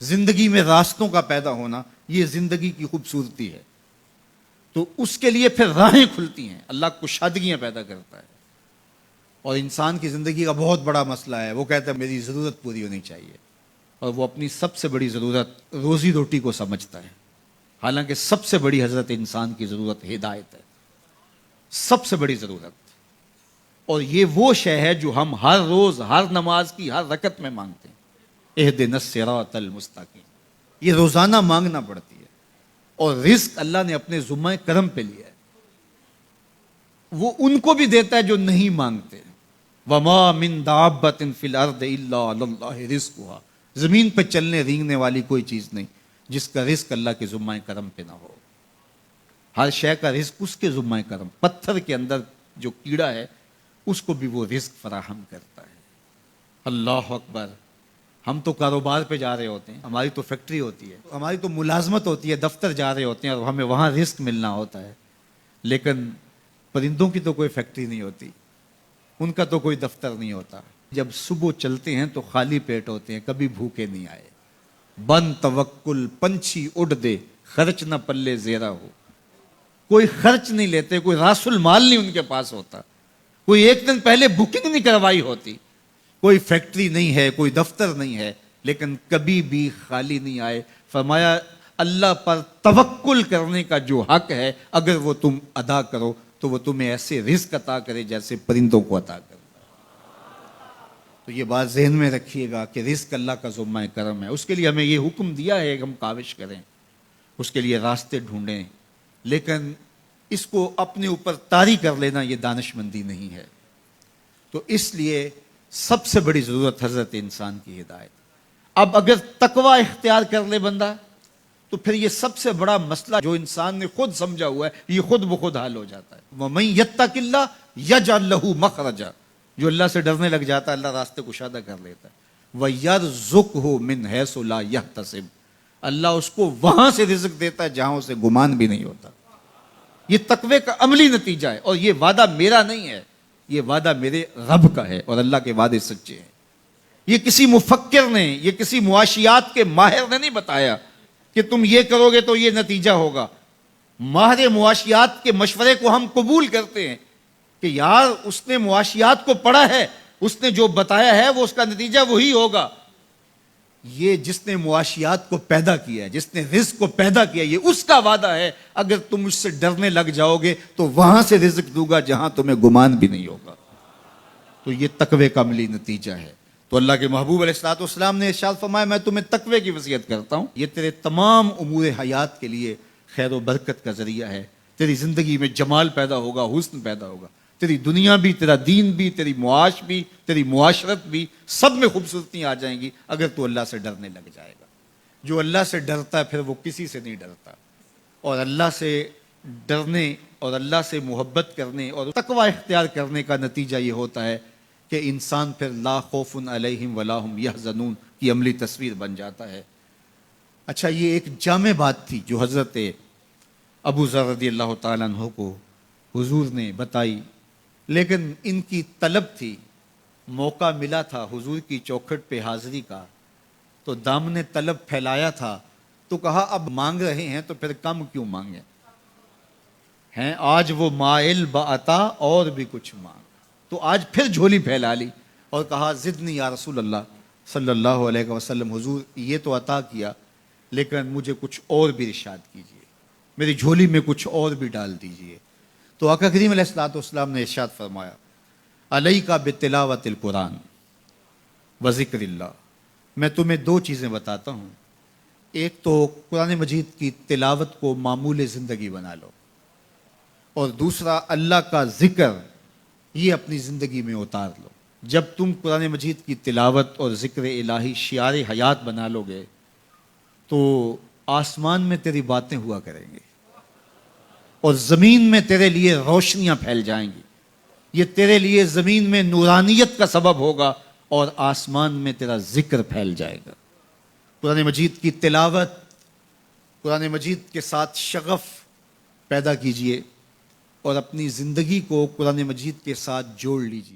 زندگی میں راستوں کا پیدا ہونا یہ زندگی کی خوبصورتی ہے. تو اس کے لیے پھر راہیں کھلتی ہیں، اللہ کشادگیاں پیدا کرتا ہے. اور انسان کی زندگی کا بہت بڑا مسئلہ ہے، وہ کہتا ہے میری ضرورت پوری ہونی چاہیے، اور وہ اپنی سب سے بڑی ضرورت روزی روٹی کو سمجھتا ہے. حالانکہ سب سے بڑی حضرت انسان کی ضرورت ہدایت ہے، سب سے بڑی ضرورت. اور یہ وہ شے ہے جو ہم ہر روز ہر نماز کی ہر رکعت میں مانگتے ہیں، اہدنا الصراط المستقیم. یہ روزانہ مانگنا پڑتی ہے. اور رزق اللہ نے اپنے ذمہ کرم پہ لیا ہے، وہ ان کو بھی دیتا ہے جو نہیں مانگتے. وما من دابۃ فی الارض الا علی اللہ رزقها. زمین پہ چلنے رینگنے والی کوئی چیز نہیں جس کا رزق اللہ کے ذمہ کرم پہ نہ ہو. ہر شے کا رزق اس کے ذمہ کرم. پتھر کے اندر جو کیڑا ہے اس کو بھی وہ رزق فراہم کرتا ہے. اللہ اکبر. ہم تو کاروبار پہ جا رہے ہوتے ہیں، ہماری تو فیکٹری ہوتی ہے، ہماری تو ملازمت ہوتی ہے، دفتر جا رہے ہوتے ہیں اور ہمیں وہاں رزق ملنا ہوتا ہے. لیکن پرندوں کی تو کوئی فیکٹری نہیں ہوتی، ان کا تو کوئی دفتر نہیں ہوتا. جب صبح چلتے ہیں تو خالی پیٹ ہوتے ہیں، کبھی بھوکے نہیں آئے. بن توکل پنچھی اڑ دے، خرچ نہ پلے زیرہ ہو. کوئی خرچ نہیں لیتے، کوئی راس المال نہیں ان کے پاس ہوتا، کوئی ایک دن پہلے بکنگ نہیں کروائی ہوتی. کوئی فیکٹری نہیں ہے، کوئی دفتر نہیں ہے، لیکن کبھی بھی خالی نہیں آئے. فرمایا اللہ پر توکل کرنے کا جو حق ہے اگر وہ تم ادا کرو تو وہ تمہیں ایسے رزق عطا کرے جیسے پرندوں کو عطا کرے. تو یہ بات ذہن میں رکھیے گا کہ رزق اللہ کا ذمہ کرم ہے. اس کے لیے ہمیں یہ حکم دیا ہے کہ ہم کاوش کریں، اس کے لیے راستے ڈھونڈیں. لیکن اس کو اپنے اوپر طاری کر لینا یہ دانشمندی نہیں ہے. تو اس لیے سب سے بڑی ضرورت حضرت انسان کی ہدایت. اب اگر تقوی اختیار کر لے بندہ تو پھر یہ سب سے بڑا مسئلہ جو انسان نے خود سمجھا ہوا ہے یہ خود بخود حل ہو جاتا ہے. وَمَن يَتَّقِ اللَّهَ يَجْعَل لَّهُ مَخْرَجًا. جو اللہ سے ڈرنے لگ جاتا ہے اللہ راستے کشادہ کر لیتا ہے. وَيَرْزُقْهُ مِنْ حَيْثُ لَا يَحْتَسِبُ. اللہ اس کو وہاں سے رزق دیتا ہے جہاں اسے گمان بھی نہیں ہوتا. یہ تقوی کا عملی نتیجہ ہے. اور یہ وعدہ میرا نہیں ہے، یہ وعدہ میرے رب کا ہے، اور اللہ کے وعدے سچے ہیں. یہ کسی مفکر نے، یہ کسی معاشیات کے ماہر نے نہیں بتایا کہ تم یہ کرو گے تو یہ نتیجہ ہوگا. ماہر معاشیات کے مشورے کو ہم قبول کرتے ہیں کہ یار اس نے معاشیات کو پڑھا ہے، اس نے جو بتایا ہے وہ اس کا نتیجہ وہی ہوگا. یہ جس نے معاشیات کو پیدا کیا ہے، جس نے رزق کو پیدا کیا ہے، یہ اس کا وعدہ ہے. اگر تم اس سے ڈرنے لگ جاؤ گے تو وہاں سے رزق دوں گا جہاں تمہیں گمان بھی نہیں ہوگا. تو یہ تقوی کا عملی نتیجہ ہے. تو اللہ کے محبوب علیہ الصلوۃ والسلام نے ارشاد فرمایا میں تمہیں تقوی کی وصیت کرتا ہوں، یہ تیرے تمام امور حیات کے لیے خیر و برکت کا ذریعہ ہے. تیری زندگی میں جمال پیدا ہوگا، حسن پیدا ہوگا. تیری دنیا بھی، تیرا دین بھی، تیری معاش بھی، تیری معاشرت بھی، سب میں خوبصورتیاں آ جائیں گی اگر تو اللہ سے ڈرنے لگ جائے گا. جو اللہ سے ڈرتا ہے پھر وہ کسی سے نہیں ڈرتا. اور اللہ سے ڈرنے اور اللہ سے محبت کرنے اور تقوی اختیار کرنے کا نتیجہ یہ ہوتا ہے کہ انسان پھر لا خوف علیہم ولا هم یحزنون کی عملی تصویر بن جاتا ہے. اچھا، یہ ایک جامع بات تھی جو حضرت ابو ذر رضی اللہ تعالیٰ عنہ کو حضور نے بتائی، لیکن ان کی طلب تھی. موقع ملا تھا حضور کی چوکھٹ پہ حاضری کا تو دامن طلب پھیلایا تھا. تو کہا اب مانگ رہے ہیں تو پھر کم کیوں مانگیں ہیں. آج وہ مائل بعطا اور بھی کچھ مانگ. تو آج پھر جھولی پھیلا لی اور کہا زدنی یا رسول اللہ صلی اللہ علیہ وسلم. حضور یہ تو عطا کیا لیکن مجھے کچھ اور بھی ارشاد کیجئے، میری جھولی میں کچھ اور بھی ڈال دیجئے. تو آقا کریم علیہ الصلوۃ والسلام نے ارشاد فرمایا علیک بتلاوت القرآن و ذکر اللہ. میں تمہیں دو چیزیں بتاتا ہوں. ایک تو قرآن مجید کی تلاوت کو معمول زندگی بنا لو، اور دوسرا اللہ کا ذکر یہ اپنی زندگی میں اتار لو. جب تم قرآن مجید کی تلاوت اور ذکر الہی شعار حیات بنا لو گے تو آسمان میں تیری باتیں ہوا کریں گے اور زمین میں تیرے لیے روشنیاں پھیل جائیں گی. یہ تیرے لیے زمین میں نورانیت کا سبب ہوگا اور آسمان میں تیرا ذکر پھیل جائے گا. قرآن مجید کی تلاوت، قرآن مجید کے ساتھ شغف پیدا کیجئے اور اپنی زندگی کو قرآن مجید کے ساتھ جوڑ لیجئے.